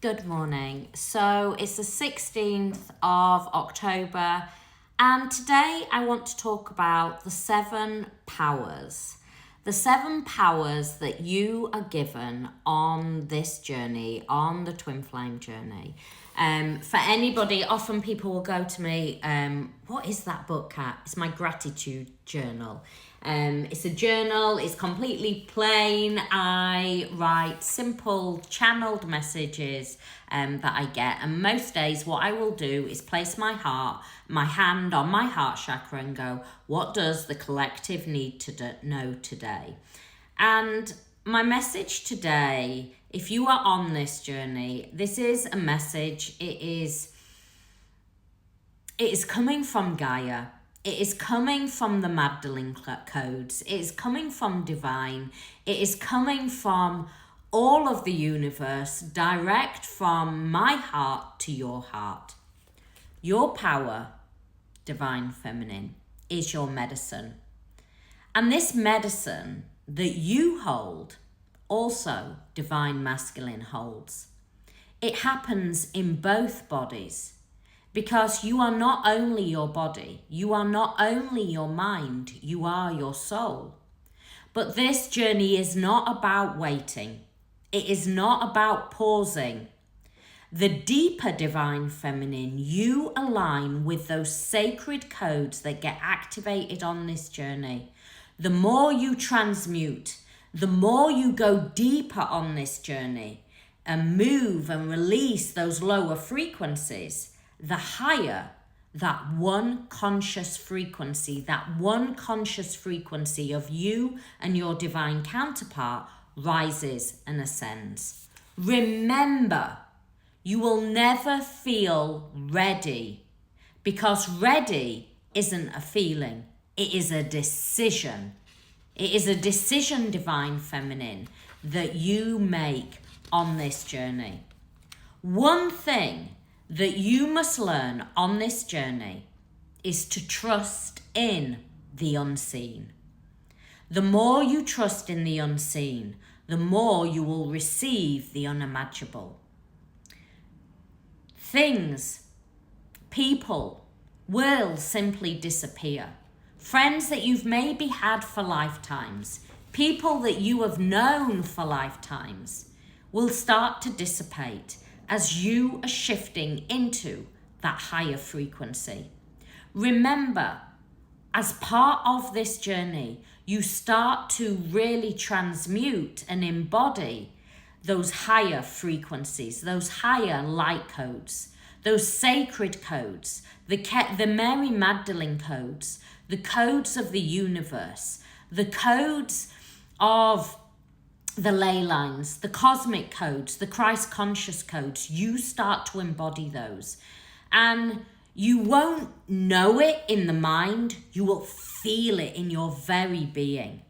Good morning. So it's the 16th of October, and today I want to talk about the 7 powers. The 7 powers that you are given on this journey, on the twin flame journey. For anybody, often people will go to me, what is that book, Kat? It's my gratitude journal. It's a journal, it's completely plain. I write simple channeled messages that I get, and most days what I will do is place my hand on my heart chakra and go, what does the collective need to know today? And my message today, if you are on this journey, this is a message, it is coming from Gaia. It is coming from the Magdalene codes. It is coming from divine. It is coming from all of the universe, direct from my heart to your heart. Your power, divine feminine, is your medicine. And this medicine that you hold, also divine masculine holds. It happens in both bodies. Because you are not only your body, you are not only your mind, you are your soul. But this journey is not about waiting. It is not about pausing. The deeper divine feminine, you align with those sacred codes that get activated on this journey. The more you transmute, the more you go deeper on this journey and move and release those lower frequencies, the higher that one conscious frequency of you and your divine counterpart rises and ascends. Remember, you will never feel ready, because ready isn't a feeling, it is a decision. It is a decision, divine feminine, that you make on this journey. One thing that you must learn on this journey is to trust in the unseen. The more you trust in the unseen, the more you will receive the unimaginable. Things, people will simply disappear. Friends that you've maybe had for lifetimes, people that you have known for lifetimes, will start to dissipate as you are shifting into that higher frequency. Remember, as part of this journey, you start to really transmute and embody those higher frequencies, those higher light codes, those sacred codes, the Mary Magdalene codes, the codes of the universe, the codes of the ley lines, the cosmic codes, the Christ conscious codes. You start to embody those, and you won't know it in the mind, you will feel it in your very being,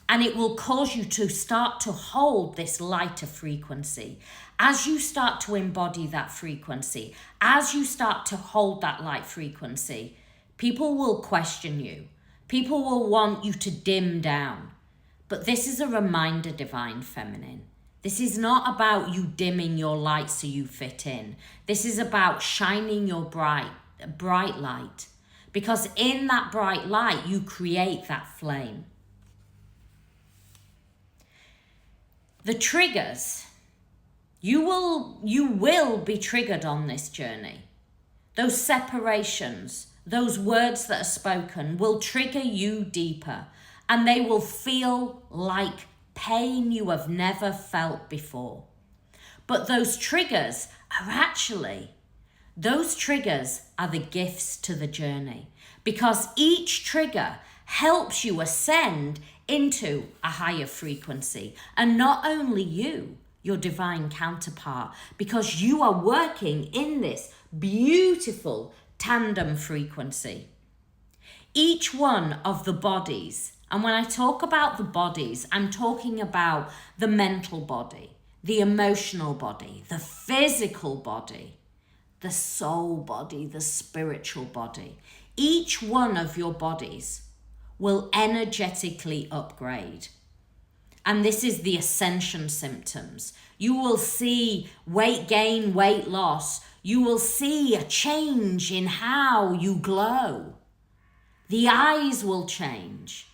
and it will cause you to start to hold this lighter frequency. As you start to embody that frequency, as you start to hold that light frequency, people will question you, people will want you to dim down. But this is a reminder, divine feminine. This is not about you dimming your light so you fit in. This is about shining your bright light. Because in that bright light, you create that flame. The triggers, you will be triggered on this journey. Those separations, those words that are spoken will trigger you deeper. And they will feel like pain you have never felt before. But those triggers are the gifts to the journey, because each trigger helps you ascend into a higher frequency. And not only you, your divine counterpart, because you are working in this beautiful tandem frequency. Each one of the bodies, and when I talk about the bodies, I'm talking about the mental body, the emotional body, the physical body, the soul body, the spiritual body. Each one of your bodies will energetically upgrade. And this is the ascension symptoms. You will see weight gain, weight loss. You will see a change in how you glow. The eyes will change.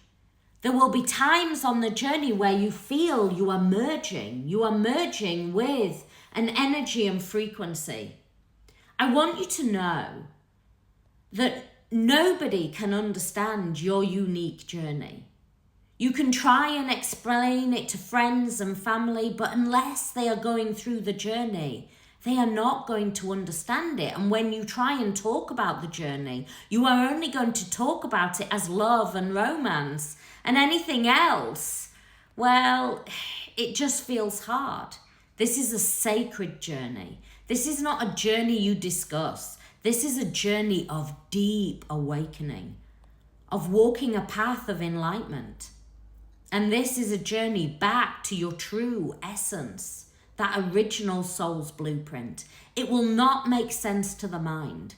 There will be times on the journey where you feel you are merging. You are merging with an energy and frequency. I want you to know that nobody can understand your unique journey. You can try and explain it to friends and family, but unless they are going through the journey, they are not going to understand it. And when you try and talk about the journey, you are only going to talk about it as love and romance, and anything else, well, it just feels hard. This is a sacred journey. This is not a journey you discuss. This is a journey of deep awakening, of walking a path of enlightenment. And this is a journey back to your true essence, that original soul's blueprint. It will not make sense to the mind.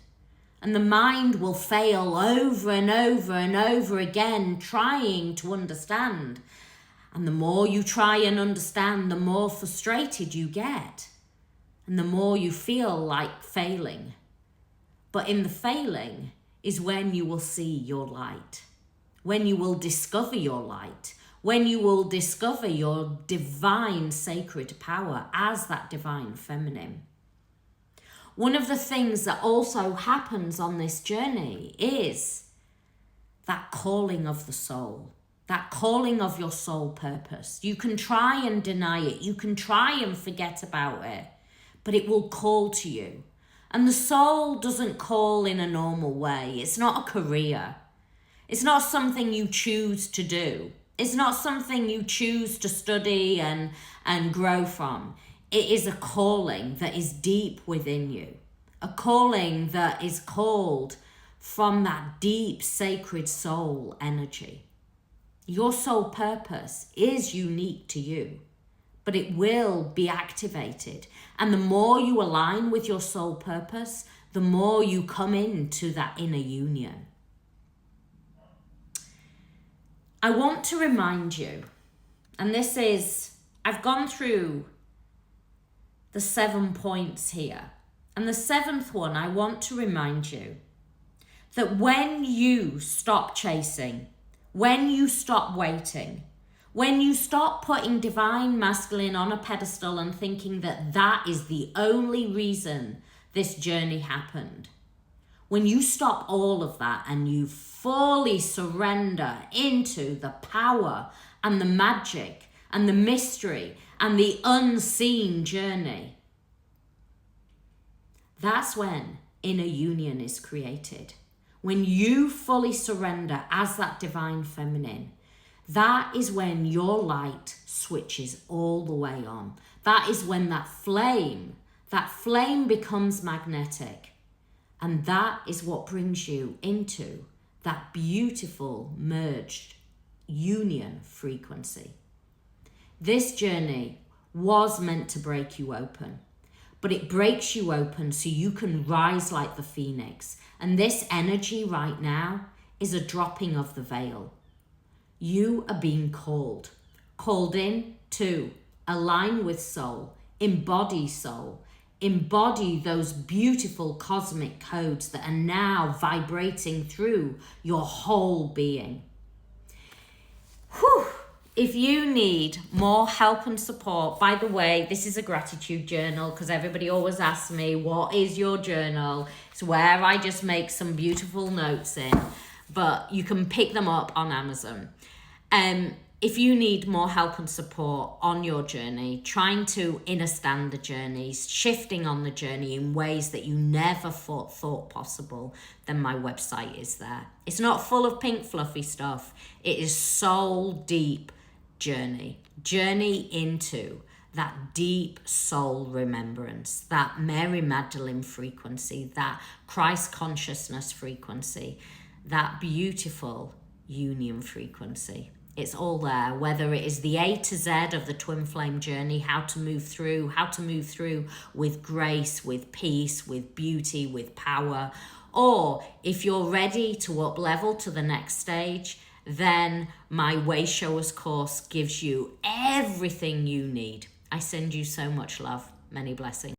And the mind will fail over and over and over again, trying to understand. And the more you try and understand, the more frustrated you get. And the more you feel like failing. But in the failing is when you will see your light. When you will discover your light. When you will discover your divine sacred power as that divine feminine. One of the things that also happens on this journey is that calling of the soul, that calling of your soul purpose. You can try and deny it, you can try and forget about it, but it will call to you. And the soul doesn't call in a normal way. It's not a career. It's not something you choose to do. It's not something you choose to study and grow from. It is a calling that is deep within you. A calling that is called from that deep sacred soul energy. Your soul purpose is unique to you, but it will be activated. And the more you align with your soul purpose, the more you come into that inner union. I want to remind you, and this is, I've gone through the 7 points here. And the 7th one, I want to remind you that when you stop chasing, when you stop waiting, when you stop putting divine masculine on a pedestal and thinking that that is the only reason this journey happened, when you stop all of that and you fully surrender into the power and the magic and the mystery and the unseen journey, that's when inner union is created. When you fully surrender as that divine feminine, that is when your light switches all the way on. That is when that flame becomes magnetic. And that is what brings you into that beautiful merged union frequency. This journey was meant to break you open, but it breaks you open so you can rise like the phoenix. And this energy right now is a dropping of the veil. You are being called in to align with soul, embody those beautiful cosmic codes that are now vibrating through your whole being. Whew. If you need more help and support, by the way, this is a gratitude journal because everybody always asks me, what is your journal? It's where I just make some beautiful notes in, but you can pick them up on Amazon. If you need more help and support on your journey, trying to understand the journey, shifting on the journey in ways that you never thought possible, then my website is there. It's not full of pink fluffy stuff. It is soul deep journey into that deep soul remembrance, that Mary Magdalene frequency, that Christ consciousness frequency, that beautiful union frequency. It's all there, whether it is the A to Z of the twin flame journey, how to move through with grace, with peace, with beauty, with power. Or if you're ready to up level to the next stage, then my Way Showers course gives you everything you need. I send you so much love. Many blessings.